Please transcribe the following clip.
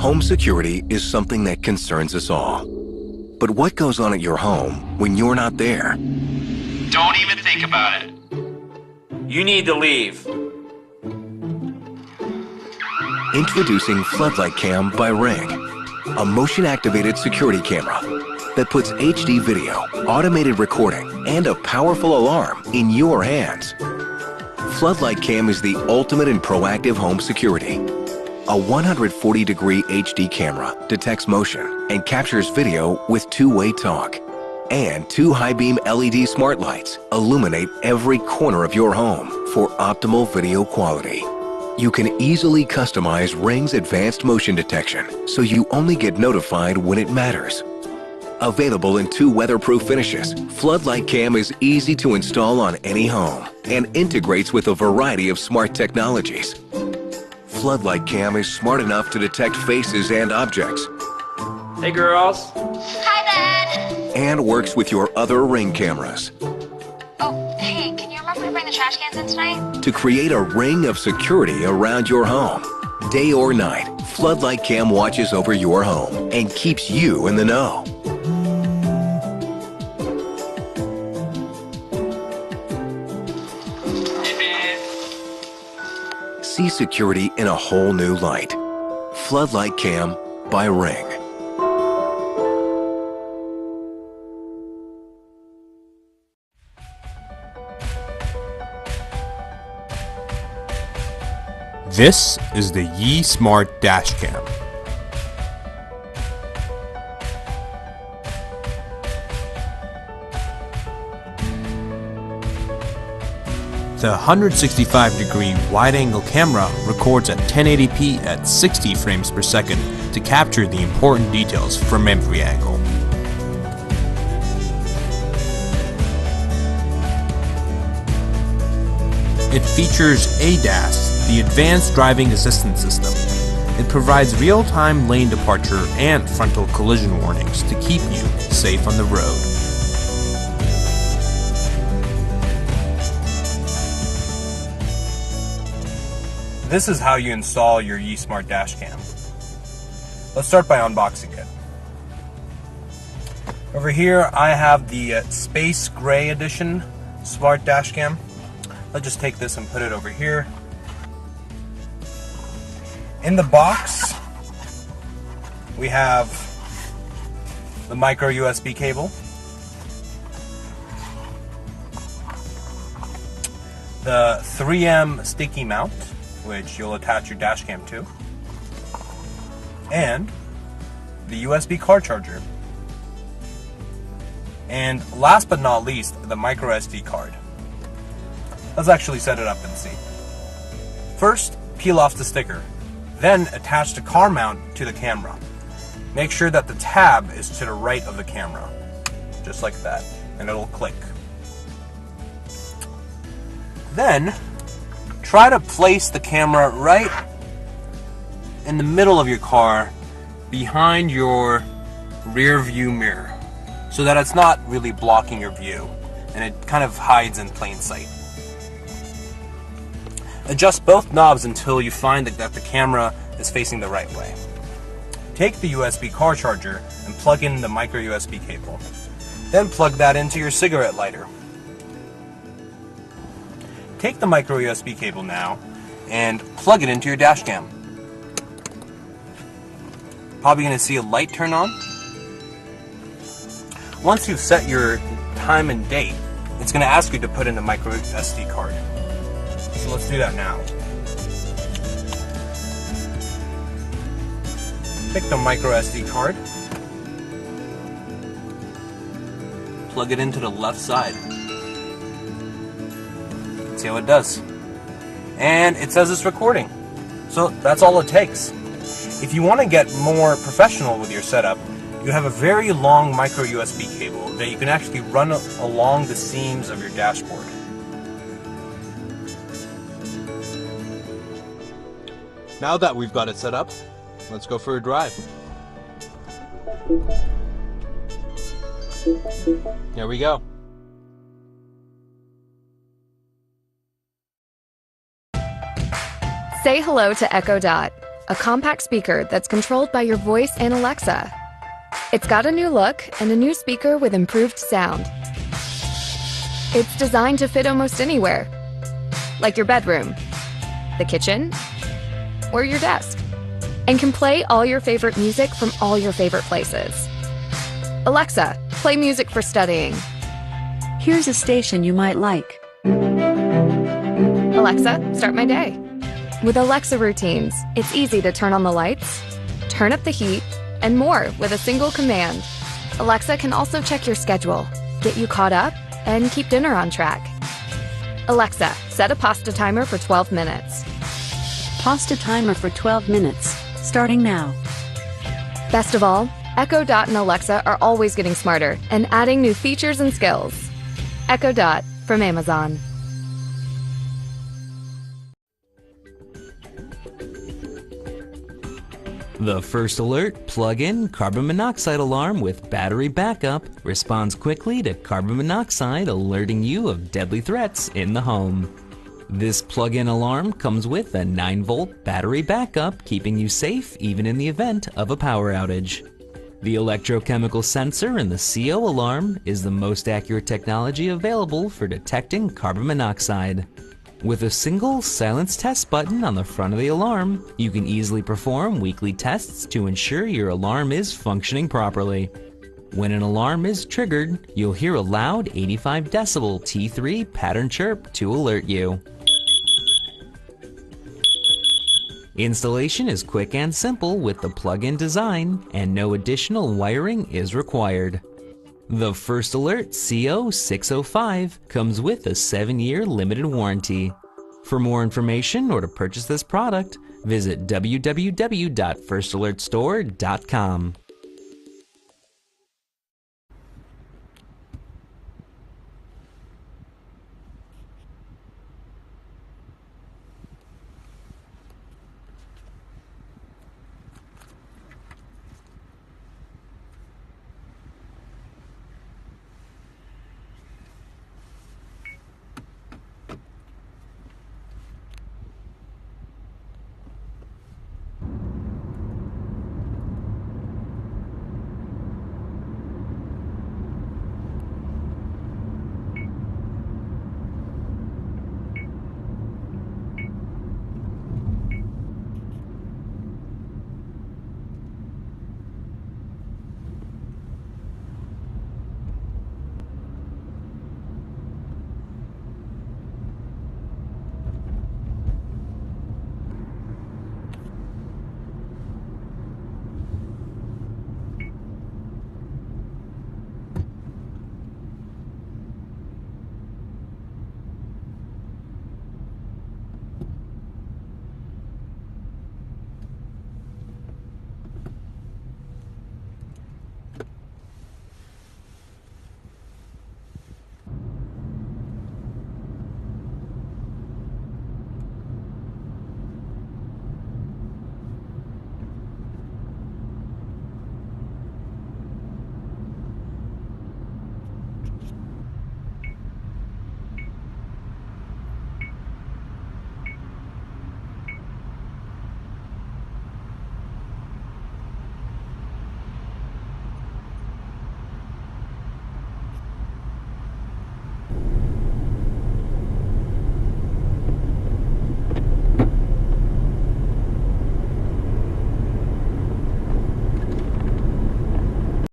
Home security is something that concerns us all. But what goes on at your home when you're not there? Don't even think about it. You need to leave. Introducing Floodlight Cam by Ring, a motion-activated security camera that puts HD video, automated recording, and a powerful alarm in your hands. Floodlight Cam is the ultimate in proactive home security. A 140-degree HD camera detects motion and captures video with two-way talk. And two high-beam LED smart lights illuminate every corner of your home for optimal video quality. You can easily customize Ring's advanced motion detection so you only get notified when it matters. Available in 2 weatherproof finishes, Floodlight Cam is easy to install on any home and integrates with a variety of smart technologies. Floodlight Cam is smart enough to detect faces and objects. Hey girls. Hi, Dad. And works with your other Ring cameras. Oh, hey, can you remember to bring the trash cans in tonight? To create a ring of security around your home. Day or night, Floodlight Cam watches over your home and keeps you in the know. See security in a whole new light. Floodlight Cam by Ring. This is the Yi Smart Dashcam. The 165-degree wide-angle camera records at 1080p at 60 frames per second to capture the important details from every angle. It features ADAS, the Advanced Driving Assistance System. It provides real-time lane departure and frontal collision warnings to keep you safe on the road. This is how you install your Yi Smart Dashcam. Let's start by unboxing it. Over here I have the Space Gray Edition Smart Dashcam. Let's just take this and put it over here. In the box, we have the micro USB cable, the 3M sticky mount, which you'll attach your dash cam to, and the USB car charger. And last but not least, the micro SD card. Let's actually set it up and see. First, peel off the sticker. Then attach the car mount to the camera. Make sure that the tab is to the right of the camera. Just like that. And it'll click. Then, try to place the camera right in the middle of your car behind your rear view mirror so that it's not really blocking your view and it kind of hides in plain sight. Adjust both knobs until you find that the camera is facing the right way. Take the USB car charger and plug in the micro USB cable. Then plug that into your cigarette lighter. Take the micro USB cable now and plug it into your dash cam. Probably going to see a light turn on. Once you've set your time and date, it's going to ask you to put in the micro SD card. So let's do that now. Pick the micro SD card. Plug it into the left side. See how it does. And it says it's recording. So that's all it takes. If you want to get more professional with your setup, you have a very long micro USB cable that you can actually run along the seams of your dashboard. Now that we've got it set up, let's go for a drive. There we go. Say hello to Echo Dot. a compact speaker that's controlled by your voice and Alexa. It's got a new look and a new speaker with improved sound. It's designed to fit almost anywhere, like your bedroom, the kitchen, or your desk, and can play all your favorite music from all your favorite places. Alexa, play music for studying. Here's a station you might like. Alexa, start my day. With Alexa routines, it's easy to turn on the lights, turn up the heat, and more with a single command. Alexa can also check your schedule, get you caught up, and keep dinner on track. Alexa, set a pasta timer for 12 minutes. Pasta timer for 12 minutes, starting now. Best of all, Echo Dot and Alexa are always getting smarter and adding new features and skills. Echo Dot from Amazon. The First Alert plug-in carbon monoxide alarm with battery backup responds quickly to carbon monoxide, alerting you of deadly threats in the home. This plug-in alarm comes with a 9-volt battery backup, keeping you safe even in the event of a power outage. The electrochemical sensor in the CO alarm is the most accurate technology available for detecting carbon monoxide. With a single silence test button on the front of the alarm, you can easily perform weekly tests to ensure your alarm is functioning properly. When an alarm is triggered, you'll hear a loud 85 decibel T3 pattern chirp to alert you. Installation is quick and simple with the plug-in design, and no additional wiring is required. The First Alert CO605 comes with a 7-year limited warranty. For more information or to purchase this product, visit www.firstalertstore.com.